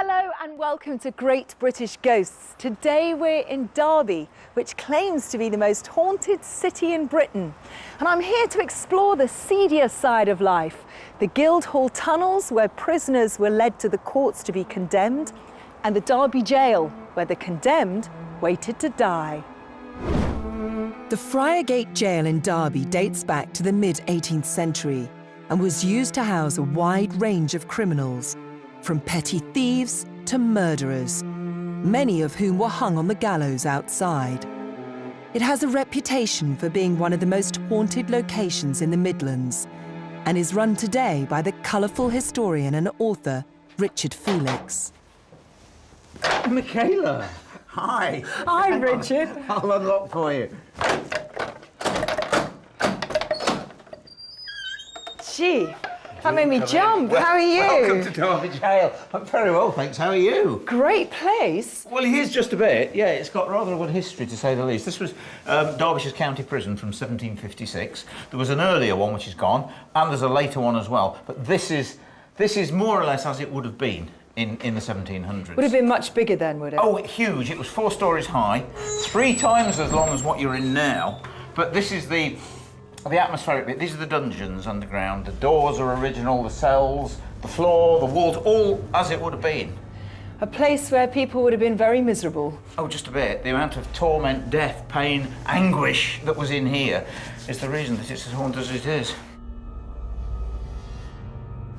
Hello and welcome to Great British Ghosts. Today we're in Derby, which claims to be the most haunted city in Britain. And I'm here to explore the seedier side of life, the Guildhall tunnels where prisoners were led to the courts to be condemned, and the Derby Gaol where the condemned waited to die. The Friargate Gaol in Derby dates back to the mid-18th century and was used to house a wide range of criminals, from petty thieves to murderers, many of whom were hung on the gallows outside. It has a reputation for being one of the most haunted locations in the Midlands and is run today by the colourful historian and author Richard Felix. Michaela, hi. Hi, Richard. I'll unlock for you. Gee, that made me jump. Well, how are you? Welcome to Derby Gaol. I'm very well, thanks. How are you? Great place. Well, it is just a bit. Yeah, it's got rather a good history, to say the least. This was Derbyshire's County Prison from 1756. There was an earlier one, which is gone, and there's a later one as well. But this is more or less as it would have been in the 1700s. Would have been much bigger then, would it? Oh, huge. It was 4 stories high, 3 times as long as what you're in now. But this is the atmospheric bit. These are the dungeons underground. The doors are original, the cells, the floor, the walls, all as it would have been. A place where people would have been very miserable. Oh, just a bit. The amount of torment, death, pain, anguish that was in here is the reason that it's as haunted as it is.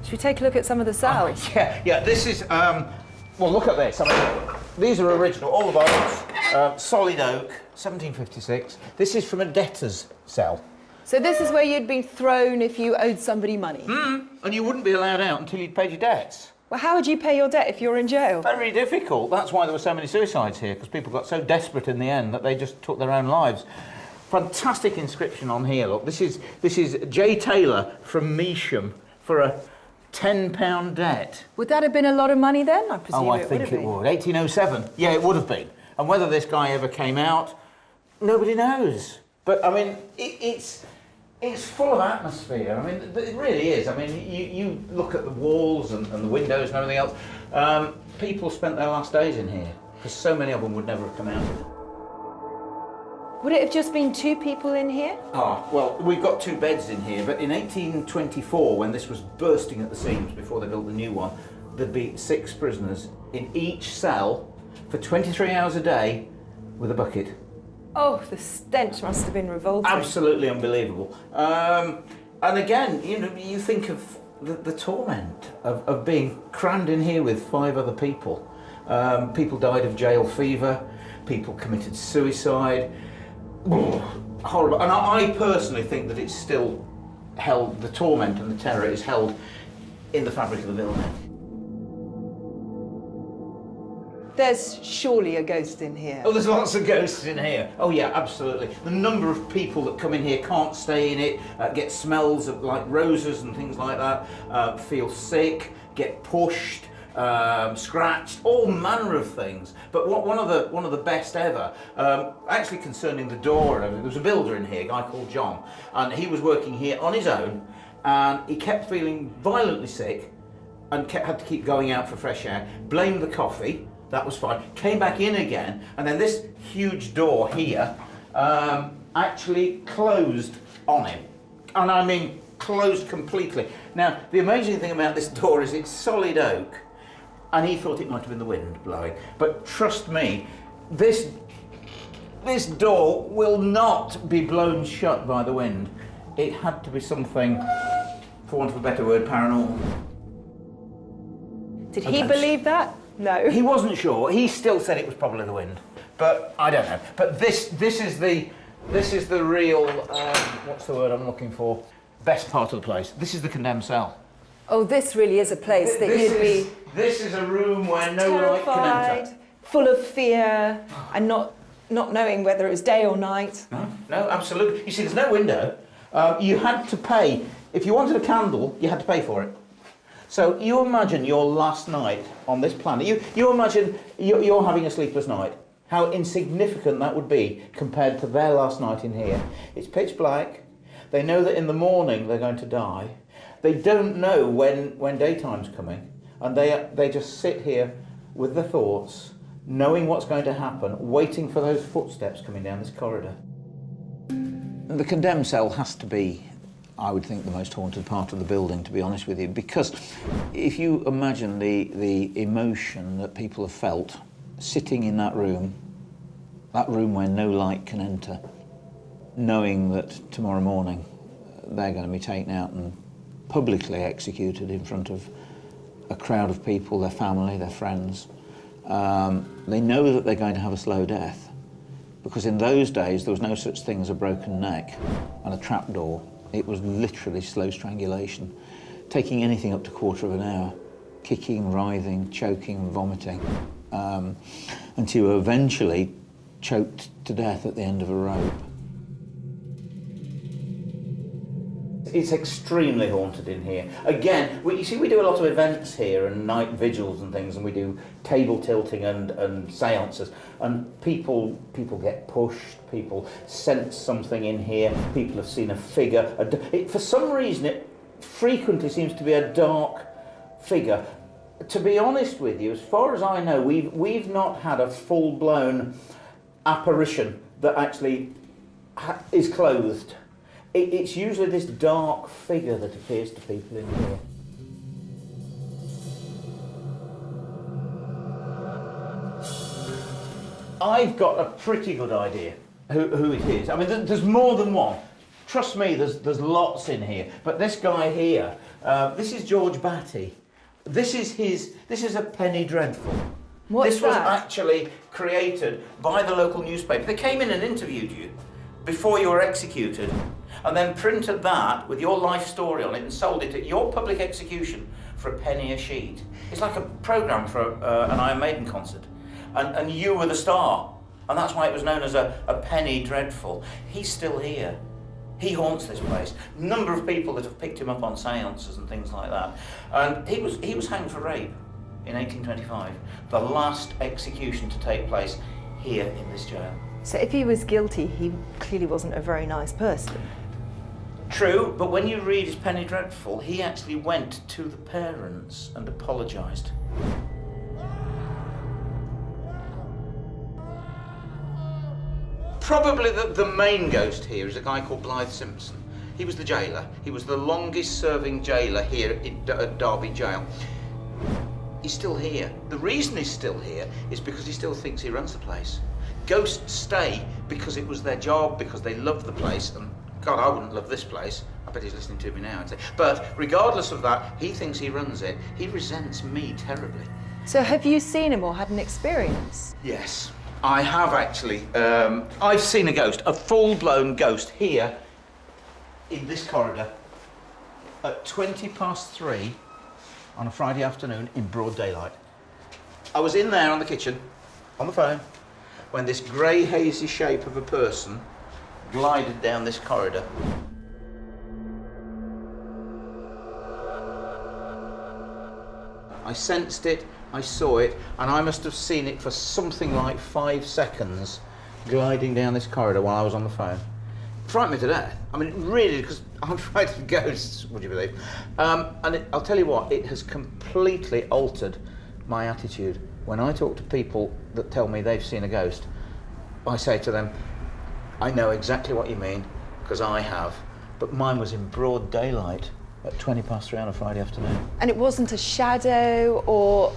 Should we take a look at some of the cells? Yeah, this is, well, look at this. I mean, these are original, all of ours, solid oak, 1756. This is from a debtor's cell. So this is where you'd been thrown if you owed somebody money? And you wouldn't be allowed out until you'd paid your debts. Well, how would you pay your debt if you're in jail? Very difficult. That's why there were so many suicides here, because people got so desperate in the end that they just took their own lives. Fantastic inscription on here, look. This is J. Taylor from Measham for a £10 debt. Would that have been a lot of money then? I presume I think it would. 1807. Yeah, it would have been. And whether this guy ever came out, nobody knows. But, I mean, it's full of atmosphere. I mean, it really is. I mean, you look at the walls and the windows and everything else. People spent their last days in here because so many of them would never have come out. Would it have just been 2 people in here? Ah, well, we've got 2 beds in here, but in 1824, when this was bursting at the seams before they built the new one, there'd be 6 prisoners in each cell for 23 hours a day with a bucket. Oh, the stench must have been revolting. Absolutely unbelievable. And again, you know, you think of the torment of being crammed in here with 5 other people. People died of jail fever, people committed suicide. Horrible. And I personally think that it's still held, the torment and the terror is held in the fabric of the building. There's surely a ghost in here. Oh, there's lots of ghosts in here. Oh yeah, absolutely. The number of people that come in here can't stay in it, get smells of like roses and things like that, feel sick, get pushed, scratched, all manner of things. But one of the best ever, actually concerning the door, there was a builder in here, a guy called John, and he was working here on his own, and he kept feeling violently sick, and had to keep going out for fresh air. Blamed the coffee. That was fine. Came back in again, and then this huge door here actually closed on him. And I mean closed completely. Now, the amazing thing about this door is it's solid oak, and he thought it might have been the wind blowing. But trust me, this door will not be blown shut by the wind. It had to be something, for want of a better word, paranormal. Did he believe that? No. He wasn't sure. He still said it was probably the wind, but I don't know. But this is the real what's the word I'm looking for? Best part of the place. This is the condemned cell. Oh, this really is a place that you'd be. This is a room where no light can enter. Full of fear, and not knowing whether it was day or night. No, absolutely. You see, there's no window. You had to pay. If you wanted a candle, you had to pay for it. So you imagine your last night on this planet. You imagine you're having a sleepless night. How insignificant that would be compared to their last night in here. It's pitch black. They know that in the morning they're going to die. They don't know when daytime's coming, and they just sit here with the thoughts, knowing what's going to happen, waiting for those footsteps coming down this corridor. The condemned cell has to be, I would think, the most haunted part of the building, to be honest with you, because if you imagine the emotion that people have felt sitting in that room where no light can enter, knowing that tomorrow morning they're going to be taken out and publicly executed in front of a crowd of people, their family, their friends. They know that they're going to have a slow death, because in those days there was no such thing as a broken neck and a trapdoor. It was literally slow strangulation, taking anything up to a quarter of an hour, kicking, writhing, choking, vomiting, until you eventually choked to death at the end of a rope. It's extremely haunted in here. Again, you see, we do a lot of events here and night vigils and things, and we do table tilting and seances, and people get pushed, people sense something in here, people have seen a figure. For some reason, it frequently seems to be a dark figure. To be honest with you, as far as I know, we've not had a full-blown apparition that actually is clothed. It's usually this dark figure that appears to people in here. I've got a pretty good idea who it is. I mean, there's more than one. Trust me, there's lots in here. But this guy here, this is George Batty. This is a penny dreadful. This was actually created by the local newspaper. They came in and interviewed you before you were executed, and then printed that with your life story on it and sold it at your public execution for a penny a sheet. It's like a programme for an Iron Maiden concert, and you were the star, and that's why it was known as a penny dreadful. He's still here. He haunts this place. Number of people that have picked him up on seances and things like that. And he was hanged for rape in 1825, the last execution to take place here in this jail. So if he was guilty, he clearly wasn't a very nice person. True, but when you read his penny dreadful, he actually went to the parents and apologised. Probably the main ghost here is a guy called Blythe Simpson. He was the jailer. He was the longest serving jailer here at Derby Gaol. He's still here. The reason he's still here is because he still thinks he runs the place. Ghosts stay because it was their job, because they love the place, and God, I wouldn't love this place. I bet he's listening to me now and say, but regardless of that, he thinks he runs it. He resents me terribly. So have you seen him or had an experience? Yes, I have actually. I've seen a ghost, a full-blown ghost here in this corridor at 3:20 on a Friday afternoon in broad daylight. I was in there on the kitchen, on the phone, when this grey, hazy shape of a person glided down this corridor. I sensed it, I saw it, and I must have seen it for something like 5 seconds gliding down this corridor while I was on the phone. It frightened me to death. I mean, really, because I'm afraid of ghosts, would you believe? I'll tell you what, it has completely altered my attitude. When I talk to people that tell me they've seen a ghost, I say to them, I know exactly what you mean, because I have, but mine was in broad daylight at 3:20 on a Friday afternoon. And it wasn't a shadow or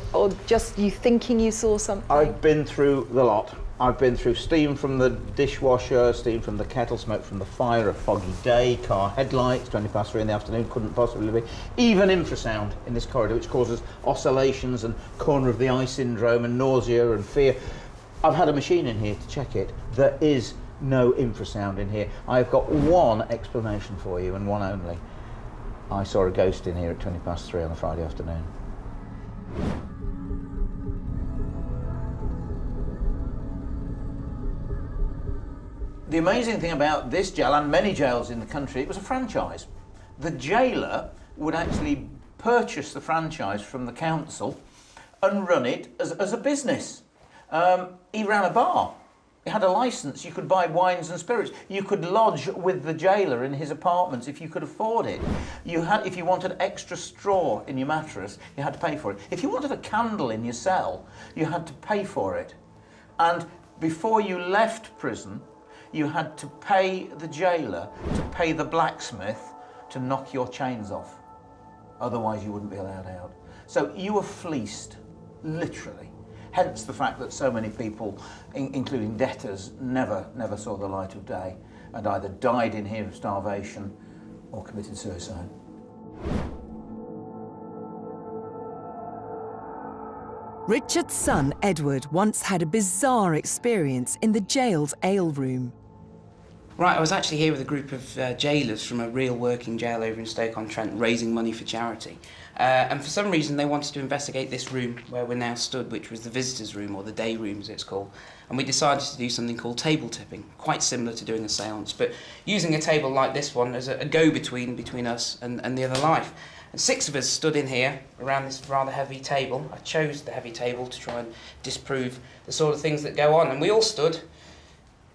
just you thinking you saw something? I've been through the lot. I've been through steam from the dishwasher, steam from the kettle, smoke from the fire, a foggy day, car headlights, 3:20 in the afternoon, couldn't possibly be. Even infrasound in this corridor, which causes oscillations and corner of the eye syndrome and nausea and fear. I've had a machine in here to check it. There is no infrasound in here. I've got one explanation for you, and one only. I saw a ghost in here at 3:20 on a Friday afternoon. The amazing thing about this jail, and many jails in the country, it was a franchise. The jailer would actually purchase the franchise from the council and run it as a business. He ran a bar. You had a licence, you could buy wines and spirits. You could lodge with the jailer in his apartments if you could afford it. If you wanted extra straw in your mattress, you had to pay for it. If you wanted a candle in your cell, you had to pay for it. And before you left prison, you had to pay the jailer to pay the blacksmith to knock your chains off. Otherwise, you wouldn't be allowed out. So you were fleeced, literally. Hence the fact that so many people, including debtors, never saw the light of day and either died in here of starvation or committed suicide. Richard's son, Edward, once had a bizarre experience in the jail's ale room. Right, I was actually here with a group of jailers from a real working jail over in Stoke-on-Trent, raising money for charity. And for some reason they wanted to investigate this room where we're now stood, which was the visitors' room, or the day room as it's called. And we decided to do something called table tipping, quite similar to doing a séance, but using a table like this one as a go-between between us and the other life. And 6 of us stood in here around this rather heavy table. I chose the heavy table to try and disprove the sort of things that go on. And we all stood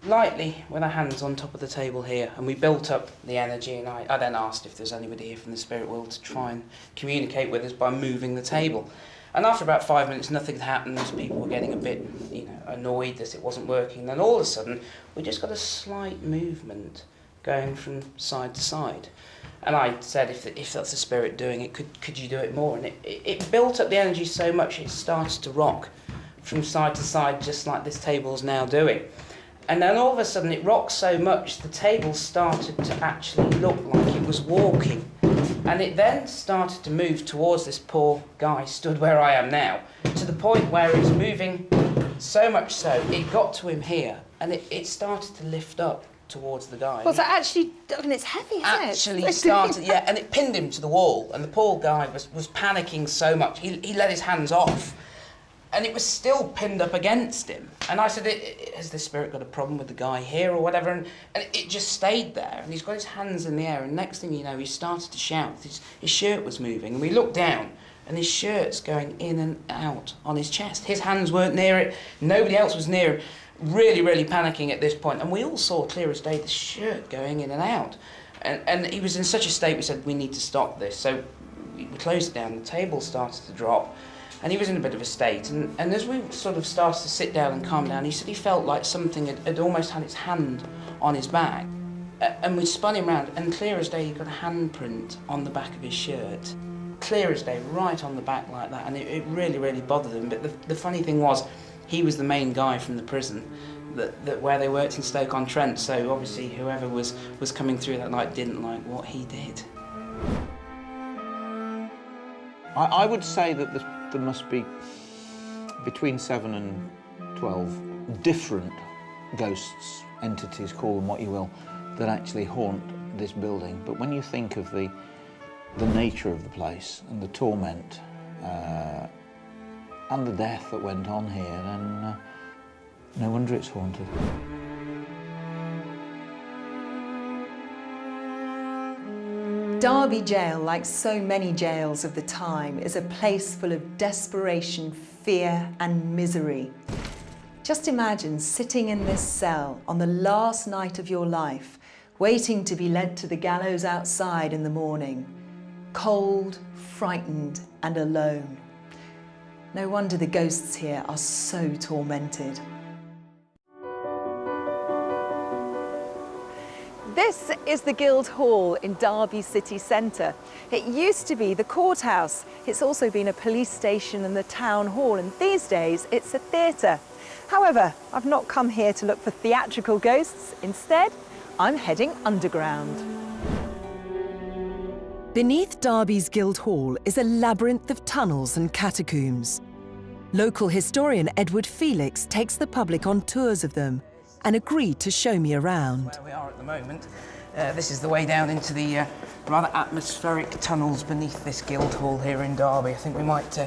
lightly with our hands on top of the table here, and we built up the energy, and I then asked if there's anybody here from the spirit world to try and communicate with us by moving the table. And after about 5 minutes, nothing happened. People were getting a bit, annoyed that it wasn't working. Then all of a sudden, we just got a slight movement going from side to side. And I said, if that's the spirit doing it, could you do it more? And it built up the energy so much it started to rock from side to side, just like this table's now doing. And then all of a sudden it rocked so much the table started to actually look like it was walking. And it then started to move towards this poor guy stood where I am now, to the point where it's moving so much so it got to him here, and it started to lift up towards the guy. Well, so actually, I mean, it's heavy, isn't it? Actually started, yeah, and it pinned him to the wall, and the poor guy was panicking so much, he let his hands off. And it was still pinned up against him. And I said, has the spirit got a problem with the guy here or whatever? And it just stayed there. And he's got his hands in the air. And next thing you know, he started to shout. His shirt was moving. And we looked down, and his shirt's going in and out on his chest. His hands weren't near it. Nobody else was near him. Really, really panicking at this point. And we all saw clear as day the shirt going in and out. And he was in such a state, we said, we need to stop this. So we closed it down. The table started to drop. And he was in a bit of a state, and as we sort of started to sit down and calm down, he said he felt like something had almost had its hand on his back. And we spun him round, and clear as day, he got a handprint on the back of his shirt. Clear as day, right on the back like that, and it really, really bothered him. But the funny thing was, he was the main guy from the prison where they worked in Stoke-on-Trent, so obviously whoever was coming through that night didn't like what he did. I would say that there must be between 7 and 12 different ghosts, entities, call them what you will, that actually haunt this building. But when you think of the nature of the place and the torment and the death that went on here, then no wonder it's haunted. Derby Gaol, like so many jails of the time, is a place full of desperation, fear and misery. Just imagine sitting in this cell on the last night of your life, waiting to be led to the gallows outside in the morning, cold, frightened and alone. No wonder the ghosts here are so tormented. This is the Guildhall in Derby city centre. It used to be the courthouse. It's also been a police station and the town hall, and these days it's a theatre. However, I've not come here to look for theatrical ghosts. Instead, I'm heading underground. Beneath Derby's Guildhall is a labyrinth of tunnels and catacombs. Local historian Edward Felix takes the public on tours of them and agreed to show me around. Where we are at the moment, this is the way down into the rather atmospheric tunnels beneath this Guildhall here in Derby. I think we might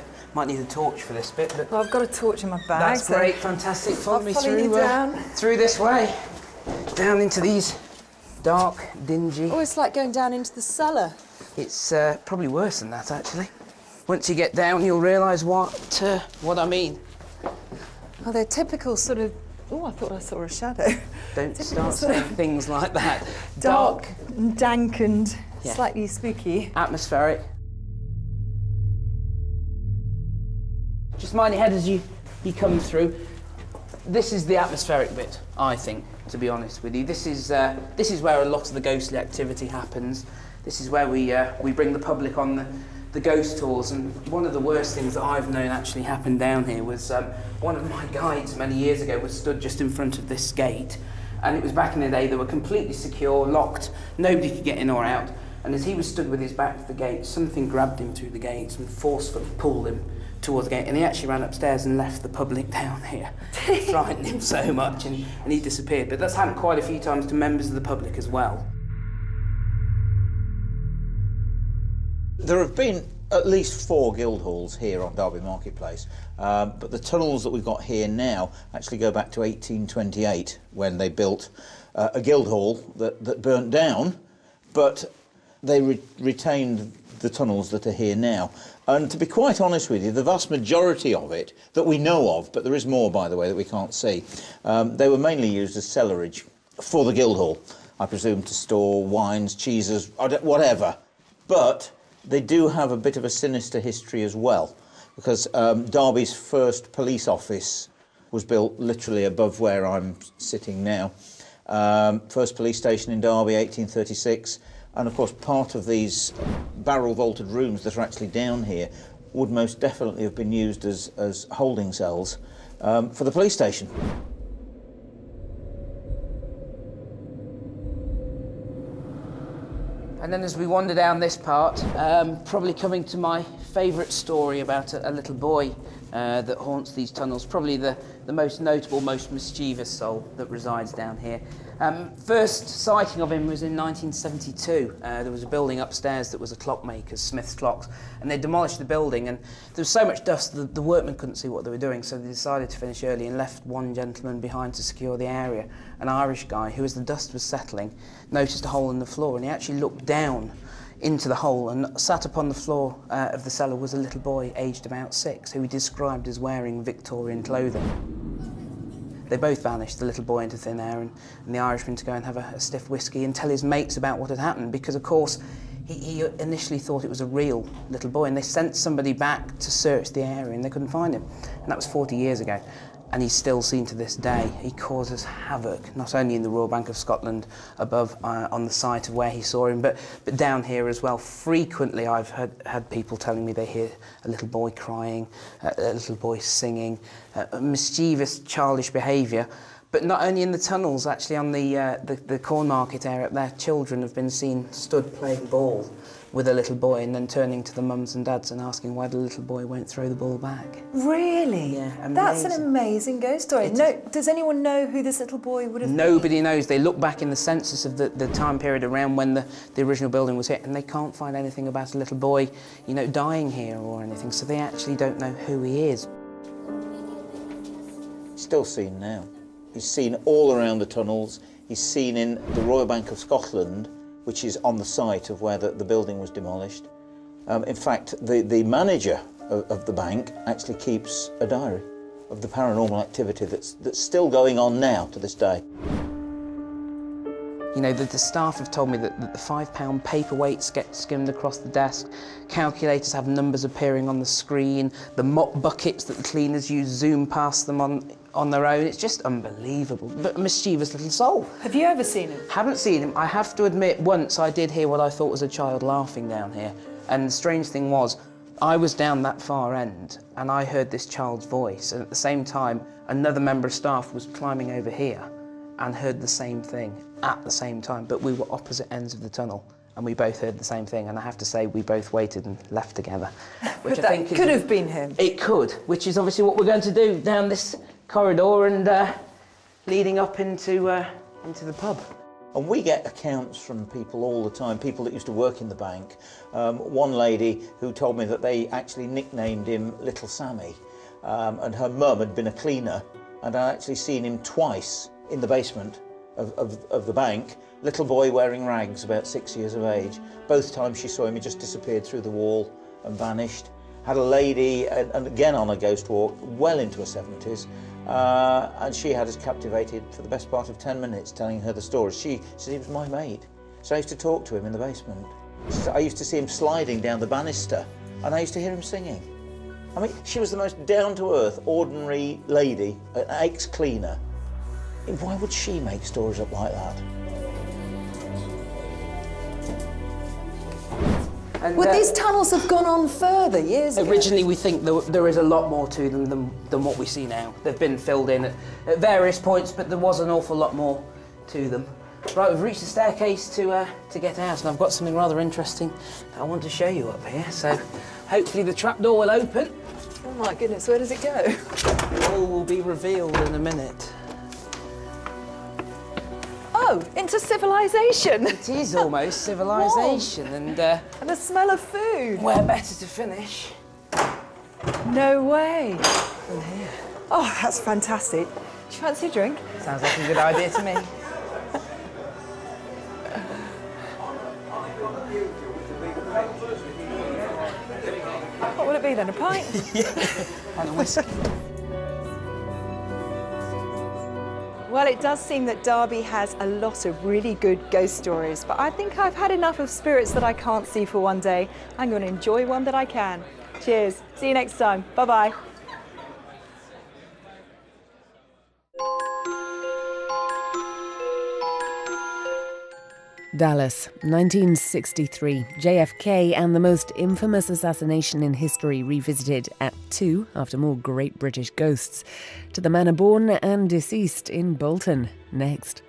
need a torch for this bit. But well, I've got a torch in my bag. That's great, fantastic. Follow me through, through this way, down into these dark, dingy... Oh, it's like going down into the cellar. It's probably worse than that, actually. Once you get down, you'll realise what I mean. Well, they're typical sort of Oh, I thought I saw a shadow. Don't start saying things like that. Dark and dank and Yeah. slightly spooky. Atmospheric. Just mind your head as you come through. This is the atmospheric bit, I think, to be honest with you. This is where a lot of the ghostly activity happens. This is where we bring the public on the ghost tours, and one of the worst things that I've known actually happened down here was one of my guides many years ago was stood just in front of this gate, and it was back in the day. They were completely secure, locked, nobody could get in or out, and as he was stood with his back to the gate, something grabbed him through the gates and forcefully pulled him towards the gate, and he actually ran upstairs and left the public down here. It frightened him so much, and he disappeared. But that's happened quite a few times to members of the public as well. There have been at least 4 guild halls here on Derby Marketplace, but the tunnels that we've got here now actually go back to 1828 when they built a guild hall that burnt down, but they retained the tunnels that are here now. And to be quite honest with you, the vast majority of it that we know of, but there is more, by the way, that we can't see, they were mainly used as cellarage for the guild hall, I presume, to store wines, cheeses, whatever. But they do have a bit of a sinister history as well, because Derby's first police office was built literally above where I'm sitting now. First police station in Derby, 1836. And of course, part of these barrel vaulted rooms that are actually down here would most definitely have been used as holding cells for the police station. And then as we wander down this part, probably coming to my favourite story about a little boy that haunts these tunnels, probably the most notable, most mischievous soul that resides down here. First sighting of him was in 1972. There was a building upstairs that was a clockmaker's, Smith's Clocks, and they demolished the building, and there was so much dust that the workmen couldn't see what they were doing, so they decided to finish early and left one gentleman behind to secure the area. An Irish guy who, as the dust was settling, noticed a hole in the floor, and he actually looked down into the hole, and sat upon the floor of the cellar was a little boy aged about 6 who he described as wearing Victorian clothing. They both vanished, the little boy into thin air, and the Irishman to go and have a stiff whiskey and tell his mates about what had happened, because of course he initially thought it was a real little boy, and they sent somebody back to search the area and they couldn't find him, and that was 40 years ago. And he's still seen to this day. He causes havoc, not only in the Royal Bank of Scotland above on the site of where he saw him, but down here as well. Frequently I've had people telling me they hear a little boy crying, a little boy singing, mischievous, childish behaviour. But not only in the tunnels, actually on the corn market area up there, children have been seen stood playing ball with a little boy and then turning to the mums and dads and asking why the little boy won't throw the ball back. Really? Yeah, amazing. That's an amazing ghost story. Does anyone know who this little boy would have been? Nobody knows. They look back in the census of the time period around when the original building was hit, and they can't find anything about a little boy, you know, dying here or anything, so they actually don't know who he is. Still seen now. He's seen all around the tunnels. He's seen in the Royal Bank of Scotland, which is on the site of where the building was demolished. In fact, the manager of the bank actually keeps a diary of the paranormal activity that's still going on now to this day. You know, the staff have told me that the £5 paperweights get skimmed across the desk, calculators have numbers appearing on the screen, the mop buckets that the cleaners use zoom past them on their own. It's just unbelievable. But a mischievous little soul. Have you ever seen him? Haven't seen him. I have to admit, once I did hear what I thought was a child laughing down here. And the strange thing was, I was down that far end and I heard this child's voice, and at the same time, another member of staff was climbing over here and heard the same thing at the same time, but we were opposite ends of the tunnel and we both heard the same thing, and I have to say we both waited and left together. Which But that could have been him. It could, which is obviously what we're going to do down this corridor and leading up into the pub. And we get accounts from people all the time, people that used to work in the bank. One lady who told me that they actually nicknamed him Little Sammy, and her mum had been a cleaner, and I'd actually seen him twice in the basement of the bank. Little boy wearing rags, about 6 years of age. Both times she saw him, he just disappeared through the wall and vanished. had a lady, and again on a ghost walk, well into her 70s, and she had us captivated for the best part of 10 minutes telling her the story. She said he was my mate, so I used to talk to him in the basement. I used to see him sliding down the banister, and I used to hear him singing. I mean, she was the most down-to-earth, ordinary lady, an ex-cleaner. Why would she make stories up like that? And, Well, these tunnels have gone on further years ago. Originally, we think there is a lot more to them than what we see now. They've been filled in at various points, but there was an awful lot more to them. Right, we've reached the staircase to get out, and I've got something rather interesting that I want to show you up here. So, hopefully the trapdoor will open. Oh my goodness, where does it go? All will be revealed in a minute. Oh, into civilization. It is almost civilization, and the smell of food. where better to finish No way. than here? Oh, that's fantastic. Do you fancy a drink? Sounds like a good idea to me. What would it be then, a pint? And a whiskey. Well, it does seem that Derby has a lot of really good ghost stories, but I think I've had enough of spirits that I can't see for one day. I'm going to enjoy one that I can. Cheers. See you next time. Bye-bye. Dallas, 1963. JFK and the most infamous assassination in history revisited at 2 after more great British ghosts. To the manor born and deceased in Bolton, next.